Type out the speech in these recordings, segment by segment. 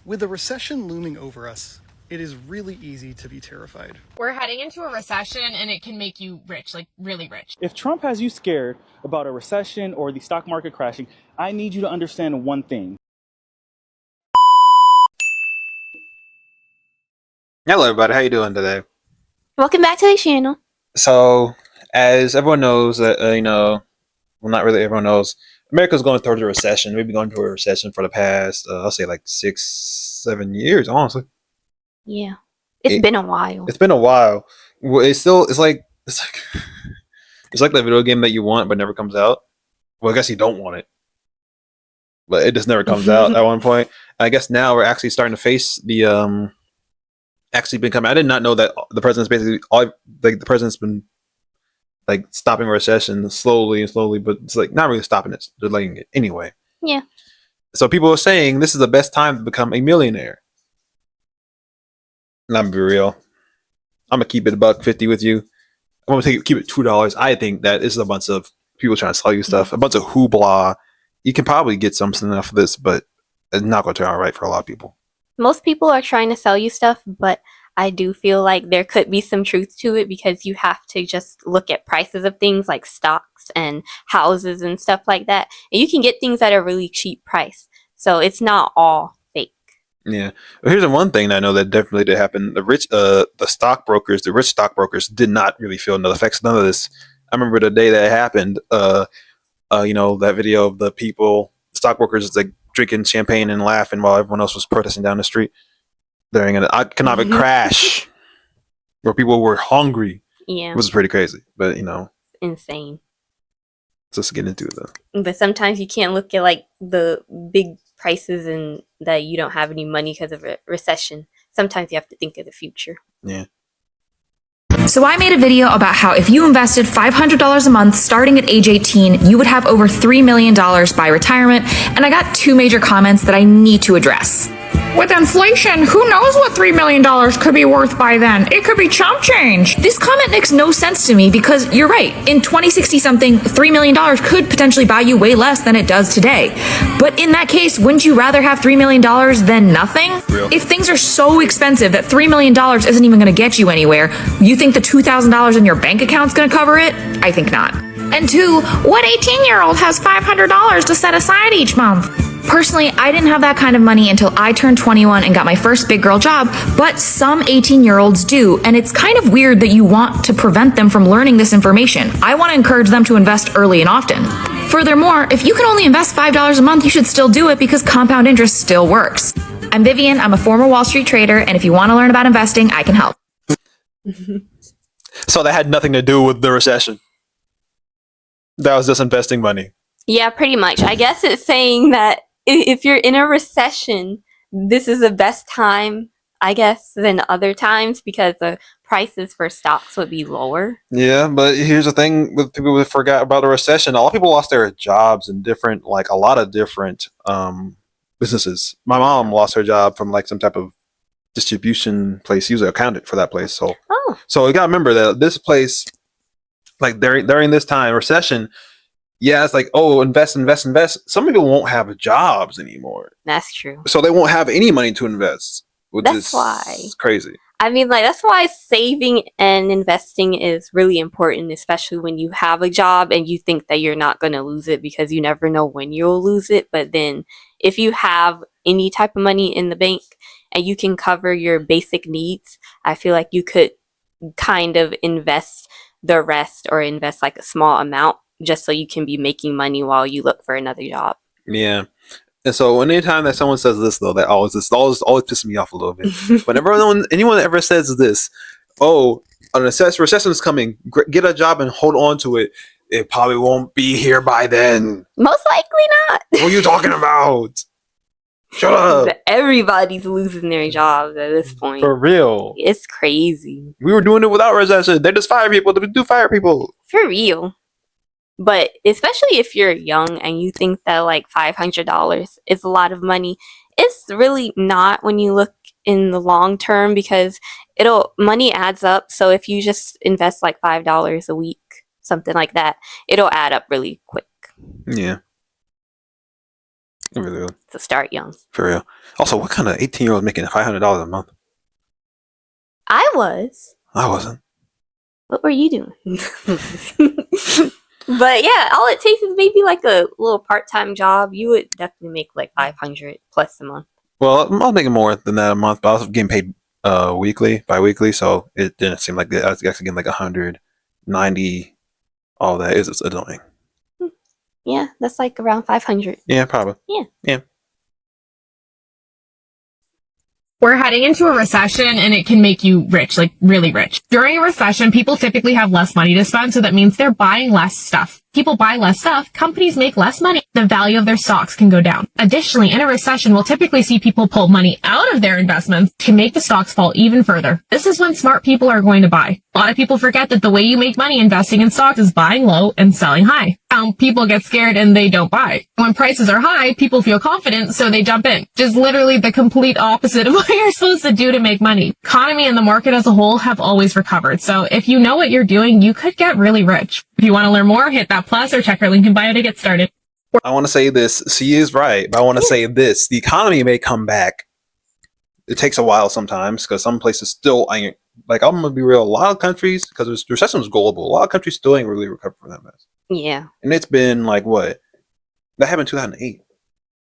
With a recession looming over us, it is really easy to be terrified. We're heading into a recession and it can make you rich, like really rich. If Trump has you scared about a recession or the stock market crashing, I need you to understand one thing. Hello everybody, how you doing today? Welcome back to the channel. So, as everyone knows, well, not really everyone knows, America's going towards a recession. We've been going through a recession for the past, I'll say like 6-7 years, honestly. Yeah, it's been a while. It's been a while. Well, it's like it's like that video game that you want but never comes out. Well, I guess you don't want it, but it just never comes out at one point. And I guess now we're actually starting to face the actually been coming. I did not know that the president's basically the president's been like stopping recession slowly, but it's like not really stopping it, delaying it anyway. Yeah. So people are saying this is the best time to become a millionaire. And I'm gonna be real. I'm gonna keep it $1.50 with you. I'm gonna keep it $2. I think that this is a bunch of people trying to sell you stuff, a bunch of hoopla. You can probably get something off of this, but it's not gonna turn out right for a lot of people. Most people are trying to sell you stuff, but I do feel like there could be some truth to it because you have to just look at prices of things like stocks and houses and stuff like that. And you can get things at a really cheap price. So it's not all fake. Yeah. Well, here's the one thing that I know that definitely did happen. The rich stockbrokers did not really feel no effects, none of this. I remember the day that it happened, that video of the stockbrokers like drinking champagne and laughing while everyone else was protesting down the street during an economic crash where people were hungry. Yeah. It was pretty crazy, but Insane. Let's get into it though. But sometimes you can't look at like the big prices and that you don't have any money because of a recession. Sometimes you have to think of the future. Yeah. So I made a video about how if you invested $500 a month starting at age 18, you would have over $3 million by retirement. And I got two major comments that I need to address. With inflation, who knows what $3 million could be worth by then? It could be chump change. This comment makes no sense to me because you're right. In 2060 something, $3 million could potentially buy you way less than it does today. But in that case, wouldn't you rather have $3 million than nothing? Real. If things are so expensive that $3 million isn't even going to get you anywhere, you think the $2,000 in your bank account's going to cover it? I think not. And two, what 18-year-old has $500 to set aside each month? Personally, I didn't have that kind of money until I turned 21 and got my first big girl job, but some 18-year-olds do, and it's kind of weird that you want to prevent them from learning this information. I want to encourage them to invest early and often. Furthermore, if you can only invest $5 a month, you should still do it because compound interest still works. I'm Vivian, I'm a former Wall Street trader, and if you want to learn about investing, I can help. So that had nothing to do with the recession. That was just investing money. Yeah, pretty much. I guess it's saying that if you're in a recession, this is the best time, I guess, than other times because the prices for stocks would be lower. Yeah, but here's the thing with people who forgot about the recession. A lot of people lost their jobs in a lot of different businesses. My mom lost her job from like some type of distribution place. She was an accountant for that place. So you gotta remember that this place, like during this time, recession, yeah, it's like, oh, invest. Some people won't have jobs anymore. That's true. So they won't have any money to invest, which That's is why. crazy. I mean, like, that's why saving and investing is really important, especially when you have a job and you think that you're not going to lose it because you never know when you'll lose it. But then if you have any type of money in the bank and you can cover your basic needs, I feel like you could kind of invest the rest or invest like a small amount just so you can be making money while you look for another job. Yeah. And so anytime that someone says this, though, that always pisses me off a little bit. Whenever anyone ever says this, oh, a recession is coming, get a job and hold on to it. It probably won't be here by then. Most likely not. What are you talking about? Shut up. Everybody's losing their jobs at this point. For real. It's crazy. We were doing it without recession. They just fire people. They do fire people. For real. But especially if you're young and you think that like $500 is a lot of money, it's really not when you look in the long term because money adds up. So if you just invest like $5 a week, something like that, it'll add up really quick. Yeah. It really will. So start young. For real. Also, what kind of 18-year-old making $500 a month? I was. I wasn't. What were you doing? But yeah, all it takes is maybe like a little part-time job. You would definitely make like 500 plus a month. Well, I was making more than that a month, but I was getting paid bi-weekly, so it didn't seem like I was actually getting like 190, all that. It's annoying. Yeah, that's like around 500. Yeah, probably. Yeah. We're heading into a recession and it can make you rich, like really rich. During a recession, people typically have less money to spend, so that means they're buying less stuff. People buy less stuff, companies make less money, the value of their stocks can go down. Additionally, in a recession, we'll typically see people pull money out of their investments to make the stocks fall even further. This is when smart people are going to buy. A lot of people forget that the way you make money investing in stocks is buying low and selling high. People get scared and they don't buy. When prices are high, people feel confident, so they jump in. Just literally the complete opposite of what you're supposed to do to make money. Economy and the market as a whole have always recovered, so if you know what you're doing, you could get really rich. If you want to learn more, hit that plus or check our link in bio to get started. I want to say this. She is right, but I want to say this. The economy may come back. It takes a while sometimes because some places still ain't. Like, I'm going to be real. A lot of countries, because the recession was global, a lot of countries still ain't really recovered from that mess. Yeah. And it's been like, what? That happened in 2008.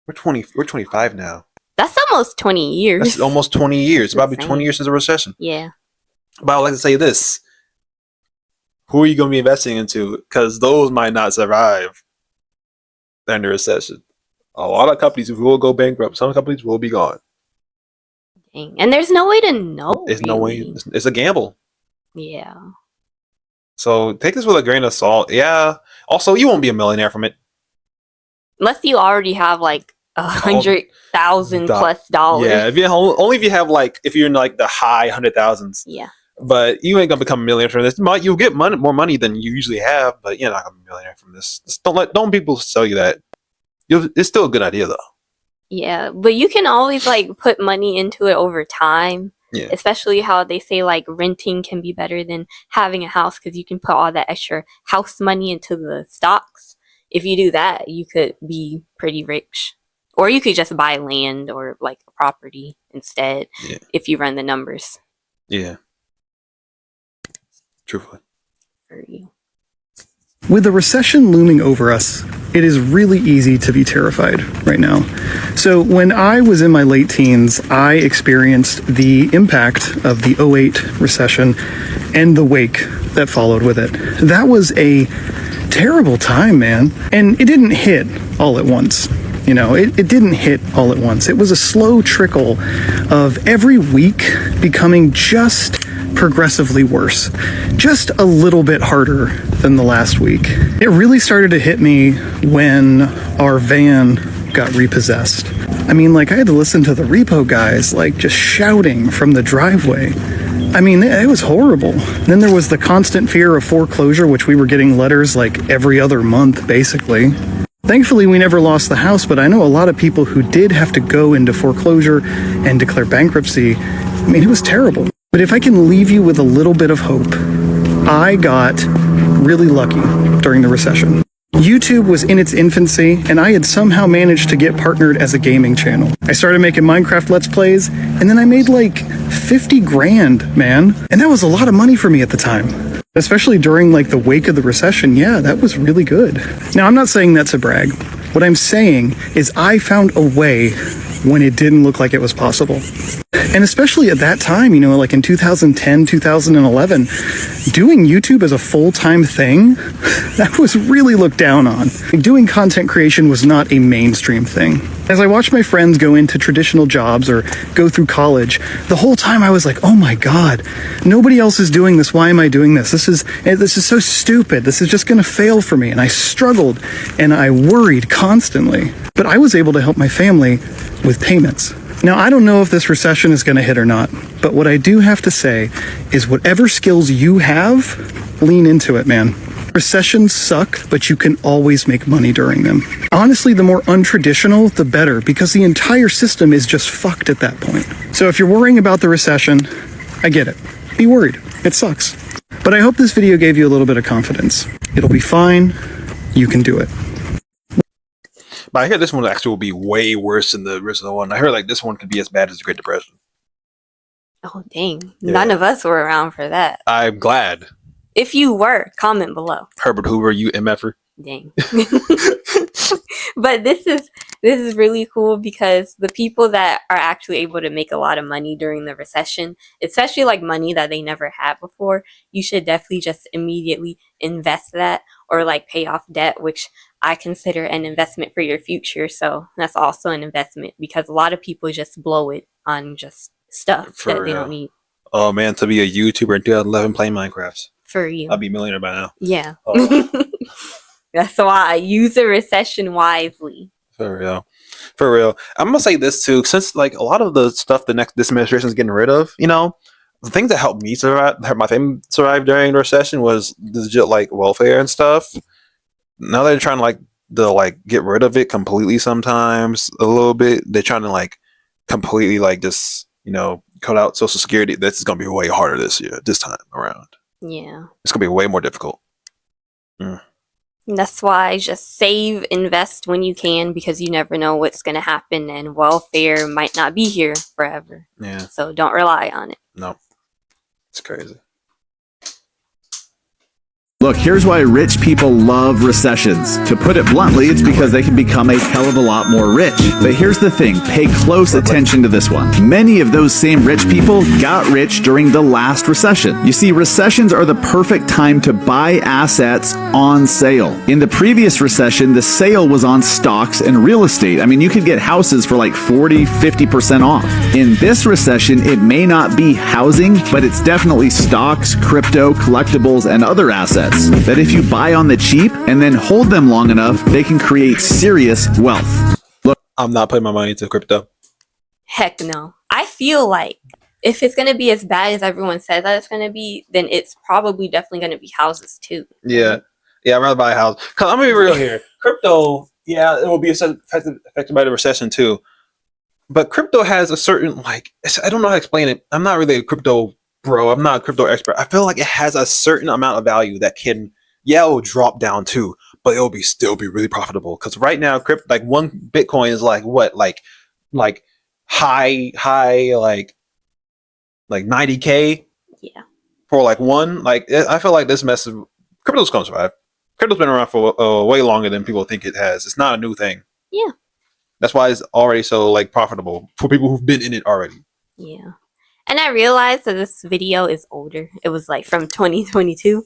We're 25 now. That's almost 20 years. That's almost 20 years. It's about to be Insane. 20 years since a recession. Yeah. But I would like to say this. Who are you going to be investing into? Because those might not survive during the recession. A lot of companies will go bankrupt. Some companies will be gone. Dang. And there's no way to know. There's no way. It's a gamble. Yeah. So take this with a grain of salt. Yeah. Also, you won't be a millionaire from it. Unless you already have like $100,000 plus dollars. Yeah. Only if you have like, if you're in like the high 100,000s. Yeah. But you ain't gonna become a millionaire from this. You'll get more money than you usually have, but you're not gonna be a millionaire from this. Just don't people sell you that. It's still a good idea though. Yeah, but you can always like put money into it over time. Yeah. Especially how they say like renting can be better than having a house because you can put all that extra house money into the stocks. If you do that, you could be pretty rich. Or you could just buy land or like a property instead if you run the numbers. Yeah. Truthfully. For you. With the recession looming over us, it is really easy to be terrified right now. So when I was in my late teens, I experienced the impact of the '08 recession and the wake that followed with it. That was a terrible time, man. And it didn't hit all at once. You know, it didn't hit all at once. It was a slow trickle of every week becoming just progressively worse, just a little bit harder than the last week. It really started to hit me when our van got repossessed. I mean, like, I had to listen to the repo guys, like, just shouting from the driveway. I mean, it was horrible. Then there was the constant fear of foreclosure, which we were getting letters like every other month, basically. Thankfully, we never lost the house, but I know a lot of people who did have to go into foreclosure and declare bankruptcy. I mean, it was terrible. But if I can leave you with a little bit of hope, I got really lucky during the recession. YouTube was in its infancy, and I had somehow managed to get partnered as a gaming channel. I started making Minecraft Let's Plays, and then I made like 50 grand, man. And that was a lot of money for me at the time. Especially during like the wake of the recession, yeah, that was really good. Now, I'm not saying that's a brag. What I'm saying is I found a way when it didn't look like it was possible. And especially at that time, you know, like in 2010, 2011, doing YouTube as a full-time thing, that was really looked down on. Doing content creation was not a mainstream thing. As I watched my friends go into traditional jobs or go through college, the whole time I was like, oh my God, nobody else is doing this. Why am I doing this? This is so stupid. This is just going to fail for me. And I struggled and I worried constantly. But I was able to help my family with payments. Now, I don't know if this recession is going to hit or not, but what I do have to say is whatever skills you have, lean into it, man. Recessions suck, but you can always make money during them. Honestly, the more untraditional, the better, because the entire system is just fucked at that point. So if you're worrying about the recession, I get it. Be worried. It sucks. But I hope this video gave you a little bit of confidence. It'll be fine. You can do it. But I hear this one actually will be way worse than the original one. I heard like this one could be as bad as the Great Depression. Oh, dang. Yeah. None of us were around for that. I'm glad. If you were, comment below. Herbert Hoover, you MFer. Dang. But this is really cool because the people that are actually able to make a lot of money during the recession, especially like money that they never had before, you should definitely just immediately invest that or like pay off debt, which I consider an investment for your future. So that's also an investment because a lot of people just blow it on just stuff For that they real. don't need. Oh man, to be a YouTuber in 2011 playing Minecraft. For you. I'd be a millionaire by now. Yeah. Oh. That's why I use the recession wisely. For real. For real. I'm gonna say this too, since like a lot of the stuff this administration is getting rid of, you know, the things that helped me survive, helped my family survive during the recession was legit like welfare and stuff. Now they're trying to like get rid of it completely sometimes a little bit. They're trying to like completely like just, you know, cut out Social Security. This is gonna be way harder this time around. Yeah. It's gonna be way more difficult. That's why just save, invest when you can because you never know what's going to happen and welfare might not be here forever. Yeah. So don't rely on it. No. It's crazy. Look, here's why rich people love recessions. To put it bluntly, it's because they can become a hell of a lot more rich. But here's the thing, pay close attention to this one. Many of those same rich people got rich during the last recession. You see, recessions are the perfect time to buy assets on sale. In the previous recession, the sale was on stocks and real estate. I mean, you could get houses for like 40, 50% off. In this recession, it may not be housing, but it's definitely stocks, crypto, collectibles, and other assets that if you buy on the cheap and then hold them long enough, they can create serious wealth. Look, I'm not putting my money into crypto. Heck no. I feel like if it's going to be as bad as everyone says that it's going to be, then it's probably definitely going to be houses too. Yeah. Yeah, I'd rather buy a house. Because I'm going to be real here. Crypto, yeah, it will be affected by the recession too. But crypto has a certain, like, I don't know how to explain it. I'm not really a crypto bro. I'm not a crypto expert. I feel like it has a certain amount of value that can, yeah, it will drop down too, but it'll still be really profitable. Because right now, like one Bitcoin is like what, like high, like 90K. Yeah. For like one, like I feel like this mess of crypto's gonna survive. Crypto's been around for way longer than people think it has. It's not a new thing. Yeah. That's why it's already so like profitable for people who've been in it already. Yeah. And I realized that this video is older. It was like from 2022.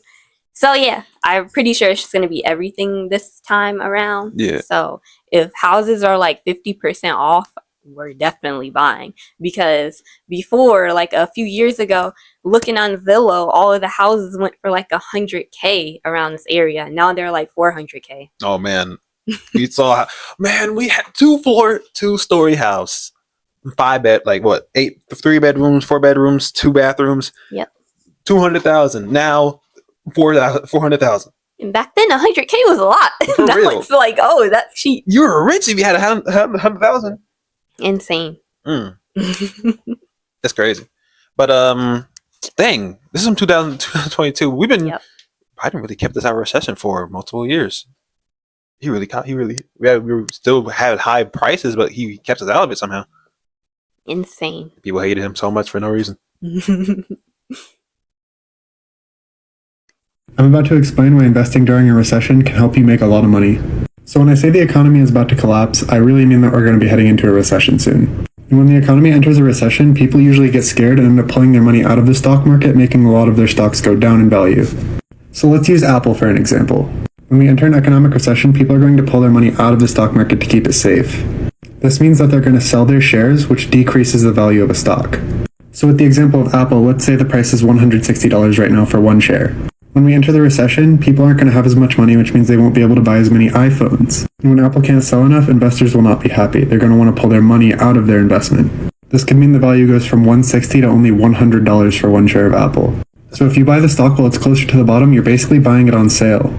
So yeah, I'm pretty sure it's just going to be everything this time around. Yeah. So if houses are like 50% off, we're definitely buying. Because before, like a few years ago, looking on Zillow, all of the houses went for like 100K around this area. Now they're like 400K. Oh man. We saw, man, we had 2-story house. 5 bed, like what, 3 bedrooms, 4 bedrooms, 2 bathrooms. Yep. 200,000. Now 400,000. And back then, 100K was a lot. For Now real. it's like, oh, that's cheap. You were rich if you had 100,000. Insane. That's crazy. But dang, this is from 2022. Biden really kept us out of recession for multiple years. We still had high prices, but he kept us out of it somehow. Insane. People hated him so much for no reason. I'm about to explain why investing during a recession can help you make a lot of money. So when I say the economy is about to collapse, I really mean that we're going to be heading into a recession soon. And when the economy enters a recession, people usually get scared and end up pulling their money out of the stock market, making a lot of their stocks go down in value. So let's use Apple for an example. When we enter an economic recession, people are going to pull their money out of the stock market to keep it safe. This means that they're going to sell their shares, which decreases the value of a stock. So with the example of Apple, let's say the price is $160 right now for one share. When we enter the recession, people aren't going to have as much money, which means they won't be able to buy as many iPhones. And when Apple can't sell enough, investors will not be happy. They're going to want to pull their money out of their investment. This could mean the value goes from $160 to only $100 for one share of Apple. So if you buy the stock while it's closer to the bottom, you're basically buying it on sale.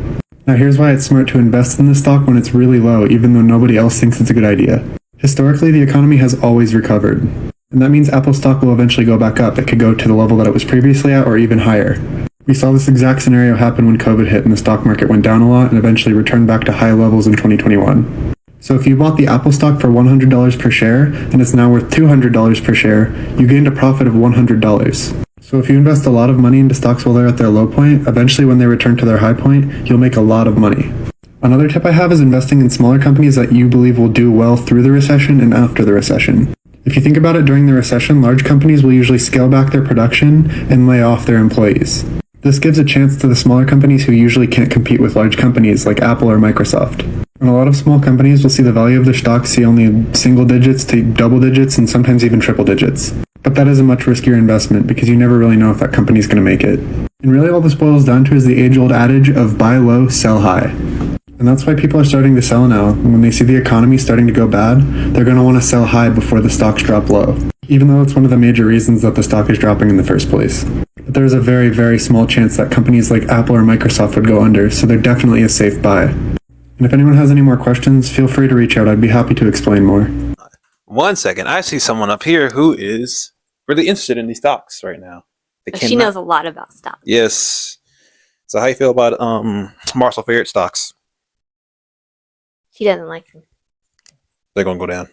Now here's why it's smart to invest in the stock when it's really low, even though nobody else thinks it's a good idea. Historically, the economy has always recovered. And that means Apple stock will eventually go back up. It could go to the level that it was previously at or even higher. We saw this exact scenario happen when COVID hit and the stock market went down a lot and eventually returned back to high levels in 2021. So if you bought the Apple stock for $100 per share and it's now worth $200 per share, you gained a profit of $100. So if you invest a lot of money into stocks while they're at their low point, eventually when they return to their high point, you'll make a lot of money. Another tip I have is investing in smaller companies that you believe will do well through the recession and after the recession. If you think about it, during the recession, large companies will usually scale back their production and lay off their employees. This gives a chance to the smaller companies who usually can't compete with large companies like Apple or Microsoft. And a lot of small companies will see the value of their stocks see only single digits to double digits and sometimes even triple digits. But that is a much riskier investment because you never really know if that company's going to make it. And really all this boils down to is the age-old adage of buy low, sell high. And that's why people are starting to sell now. And when they see the economy starting to go bad, they're going to want to sell high before the stocks drop low, even though it's one of the major reasons that the stock is dropping in the first place. But there's a very, very small chance that companies like Apple or Microsoft would go under, so they're definitely a safe buy. And if anyone has any more questions, feel free to reach out. I'd be happy to explain more. 1 second. I see someone up here who is really interested in these stocks right now. She knows a lot about stocks. Yes. So how you feel about Marshall favorite stocks? She doesn't like them. They're gonna go down.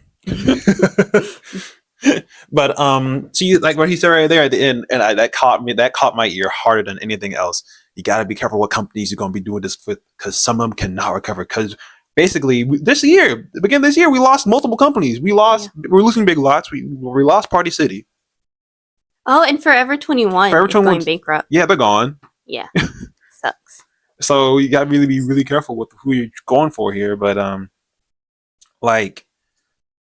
But see, like what he said right there at the end, and that caught my ear harder than anything else. You got to be careful what companies you're going to be doing this with, because some of them cannot recover. Because basically, this year, the beginning of this year, we lost multiple companies. We're losing Big Lots. We lost Party City. Oh, and Forever 21 is going bankrupt. Yeah, they're gone. Yeah, sucks. So you got to really be really careful with who you're going for here. But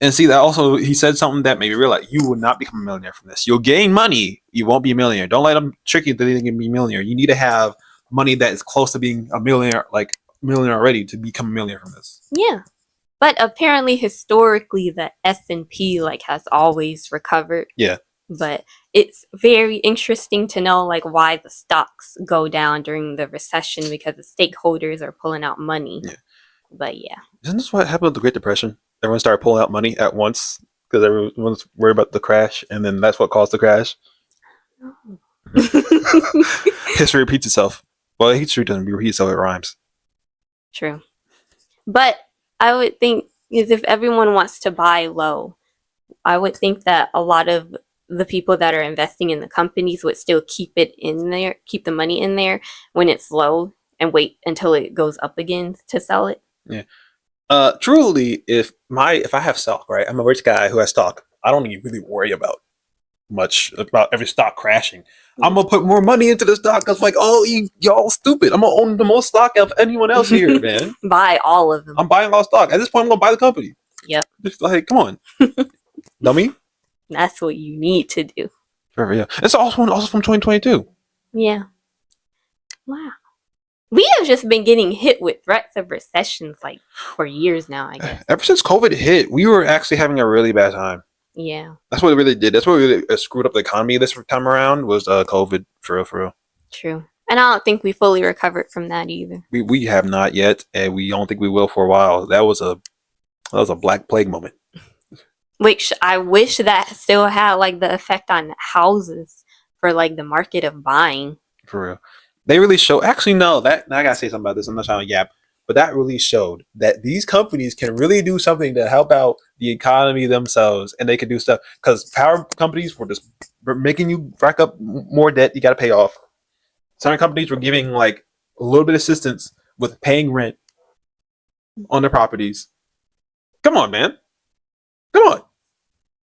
and see that also he said something that made me realize you will not become a millionaire from this. You'll gain money, you won't be a millionaire. Don't let them trick you that they can be a millionaire. You need to have money that is close to being a millionaire, like millionaire already, to become a millionaire from this. Yeah, but apparently historically the S&P has always recovered. Yeah. But it's very interesting to know why the stocks go down during the recession, because the stakeholders are pulling out money. Yeah. But yeah. Isn't this what happened with the Great Depression? Everyone started pulling out money at once because everyone's worried about the crash, and then that's what caused the crash. History repeats itself. Well, history doesn't repeat itself, it rhymes. True. But I would think if everyone wants to buy low, I would think that a lot of the people that are investing in the companies would still keep it in there, keep the money in there when it's low, and wait until it goes up again to sell it. Yeah. Truly, if I have stock, right? I'm a rich guy who has stock. I don't even really worry about every stock crashing. Mm-hmm. I'm gonna put more money into the stock because y'all stupid. I'm gonna own the most stock of anyone else here, man. Buy all of them. I'm buying all stock. At this point, I'm gonna buy the company. Yep. Just come on, dummy. That's what you need to do. Sure, yeah. It's also from 2022. Yeah. Wow. We have just been getting hit with threats of recessions for years now, I guess. Ever since COVID hit, we were actually having a really bad time. Yeah. That's what it really did. That's what really screwed up the economy this time around was COVID, for real. True. And I don't think we fully recovered from that either. We have not yet, and we don't think we will for a while. That was a Black Plague moment. Which I wish that still had the effect on houses for the market of buying. For real. They really show. Actually, no. Now I gotta say something about this. I'm not trying to yap, but that really showed that these companies can really do something to help out the economy themselves, and they can do stuff because power companies were just making you rack up more debt. You got to pay off. Certain companies were giving a little bit of assistance with paying rent on their properties. Come on, man. Come on.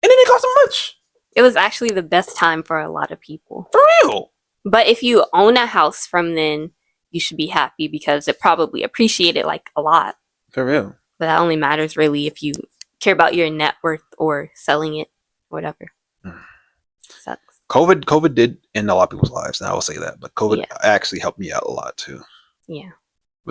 And then it cost them much. It was actually the best time for a lot of people. For real. But if you own a house from then, you should be happy because it probably appreciated a lot. For real. But that only matters really if you care about your net worth or selling it, whatever. Sucks. COVID did end a lot of people's lives, and I will say that. But COVID actually helped me out a lot too. Yeah.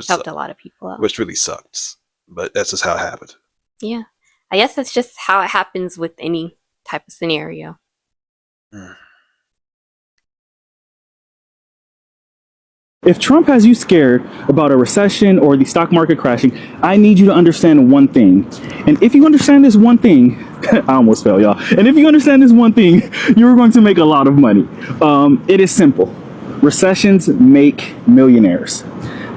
Helped a lot of people out. Which really sucks. But that's just how it happened. Yeah. I guess that's just how it happens with any type of scenario. If Trump has you scared about a recession or the stock market crashing, I need you to understand one thing. And if you understand this one thing, I almost fell, y'all. And if you understand this one thing, you're going to make a lot of money. It is simple. Recessions make millionaires.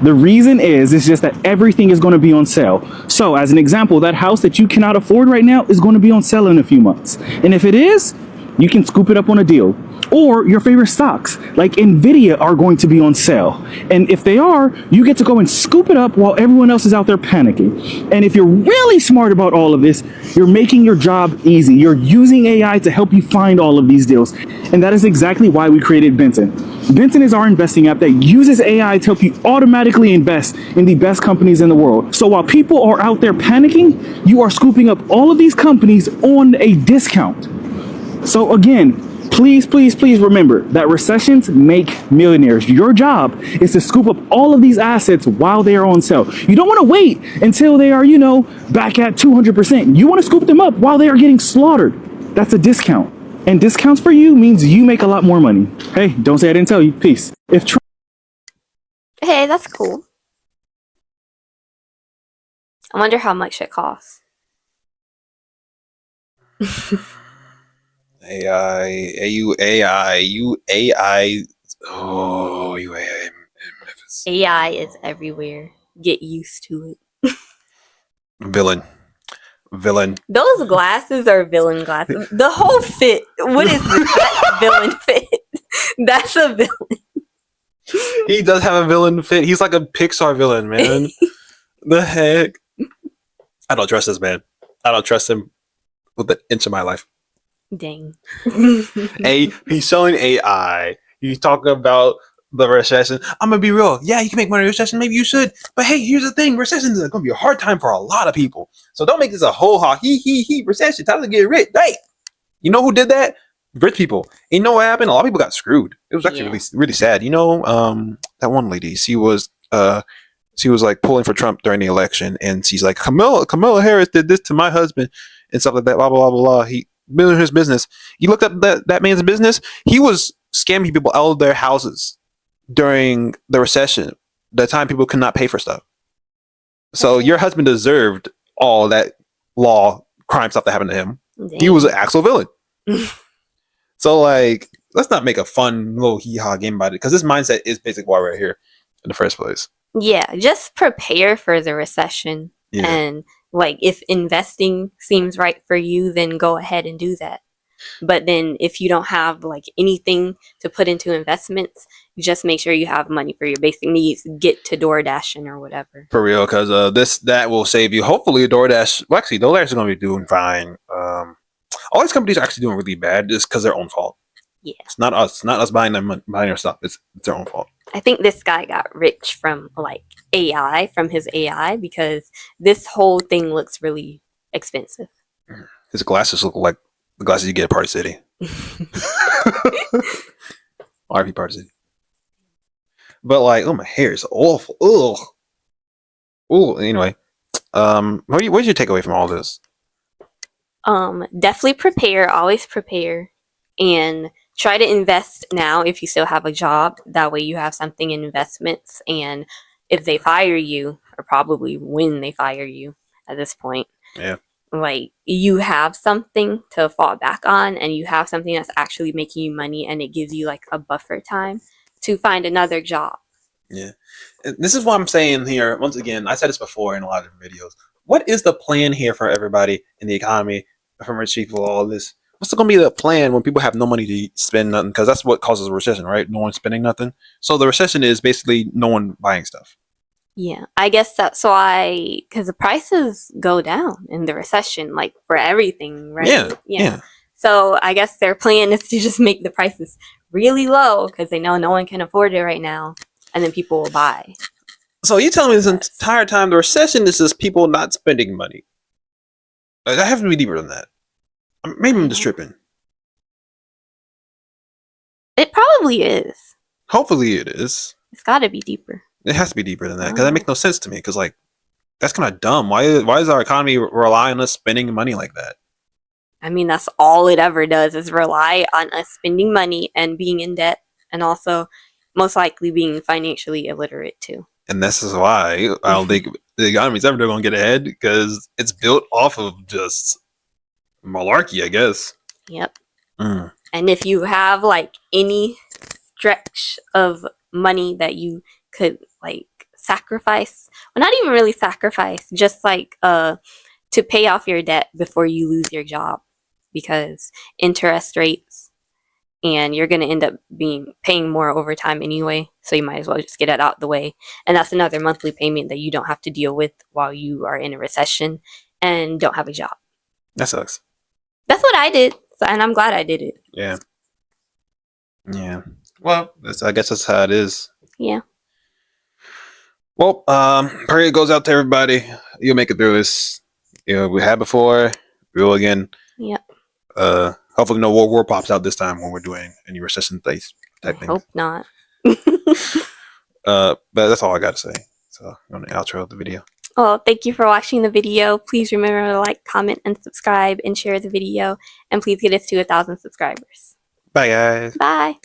The reason is it's just that everything is going to be on sale. So as an example, that house that you cannot afford right now is going to be on sale in a few months. And if it is, you can scoop it up on a deal. Or your favorite stocks like Nvidia are going to be on sale. And if they are, you get to go and scoop it up while everyone else is out there panicking. And if you're really smart about all of this, you're making your job easy. You're using AI to help you find all of these deals. And that is exactly why we created Benton. Benton is our investing app that uses AI to help you automatically invest in the best companies in the world. So while people are out there panicking, you are scooping up all of these companies on a discount. So again, please remember that recessions make millionaires. Your job is to scoop up all of these assets while they are on sale. You don't want to wait until they are, back at 200%. You want to scoop them up while they are getting slaughtered. That's a discount. And discounts for you means you make a lot more money. Hey, don't say I didn't tell you. Peace. Hey, that's cool. I wonder how much it costs. AI. Oh, you AI. AI is everywhere. Get used to it. Villain. Those glasses are villain glasses. The whole fit. What is this? That villain fit. That's a villain. He does have a villain fit. He's like a Pixar villain, man. The heck? I don't trust this man. I don't trust him with an inch of my life. Dang. He's selling AI. He's talking about the recession. I'm gonna be real. Yeah, you can make money in a recession. Maybe you should. But hey, here's the thing: recession is gonna be a hard time for a lot of people. So don't make this a whole ha he recession. Time to get rich. Hey, you know who did that? Rich people. And you know what happened? A lot of people got screwed. It was actually really sad. That one lady. She was like pulling for Trump during the election, and she's like, Kamala Harris did this to my husband and stuff like that. Blah blah blah blah. He building his business. You looked up that man's business. He was scamming people out of their houses during the recession, the time people could not pay for stuff. So your husband deserved all that law crime stuff that happened to him. Dang. He was an actual villain. So like, let's not make a fun little hee-haw game about it, because this mindset is basically why we're here in the first place. Yeah, just prepare for the recession. Yeah. And like, if investing seems right for you, then go ahead and do that. But then if you don't have like anything to put into investments, just make sure you have money for your basic needs. Get to DoorDashing or whatever. For real, because that will save you. Hopefully DoorDash, well, actually DoorDash is going to be doing fine. All these companies are actually doing really bad just because their own fault. Yeah. It's not us buying their stuff. It's their own fault. I think this guy got rich from like AI, from his AI, because this whole thing looks really expensive. His glasses look like the glasses you get at Party City. RP Party City. But like, oh, my hair is awful. Ugh. Oh, anyway. What's your takeaway from all this? Definitely prepare. Always prepare. And try to invest now if you still have a job. That way you have something in investments. And if they fire you, or probably when they fire you at this point, yeah, like you have something to fall back on, and you have something that's actually making you money, and it gives you like a buffer time to find another job. Yeah. And this is what I'm saying here. Once again, I said this before in a lot of different videos. What is the plan here for everybody in the economy, from rich people, all this? What's going to be the plan when people have no money to spend nothing? Because that's what causes a recession, right? No one spending nothing. So the recession is basically no one buying stuff. Yeah, I guess that's why, because the prices go down in the recession, like for everything, right? Yeah. So I guess their plan is to just make the prices really low because they know no one can afford it right now, and then people will buy. So you telling me this entire time the recession is just people not spending money? I have to be deeper than that. Maybe I'm just tripping. It probably is. Hopefully it is. It's got to be deeper. It has to be deeper than that, because that makes no sense to me. Because like, that's kind of dumb. Why does our economy rely on us spending money like that? I mean, that's all it ever does is rely on us spending money and being in debt, and also most likely being financially illiterate too. And this is why I don't think the economy's ever going to get ahead, because it's built off of just malarkey, I guess. Yep. And if you have like any stretch of money that you could like sacrifice. Well, not even really sacrifice, just like to pay off your debt before you lose your job, because interest rates, and you're going to end up paying more over time anyway, so you might as well just get it out the way. And that's another monthly payment that you don't have to deal with while you are in a recession and don't have a job. That sucks. That's what I did, and I'm glad I did it. Yeah. Well, I guess that's how it is. Yeah. Well, prayer goes out to everybody. You'll make it through this. We had before. We will again. Yep. Hopefully no war pops out this time when we're doing any recession type thing. Hope not. But that's all I got to say. So I'm going to outro the video. Well, thank you for watching the video. Please remember to like, comment, and subscribe, and share the video. And please get us to 1,000 subscribers. Bye, guys. Bye.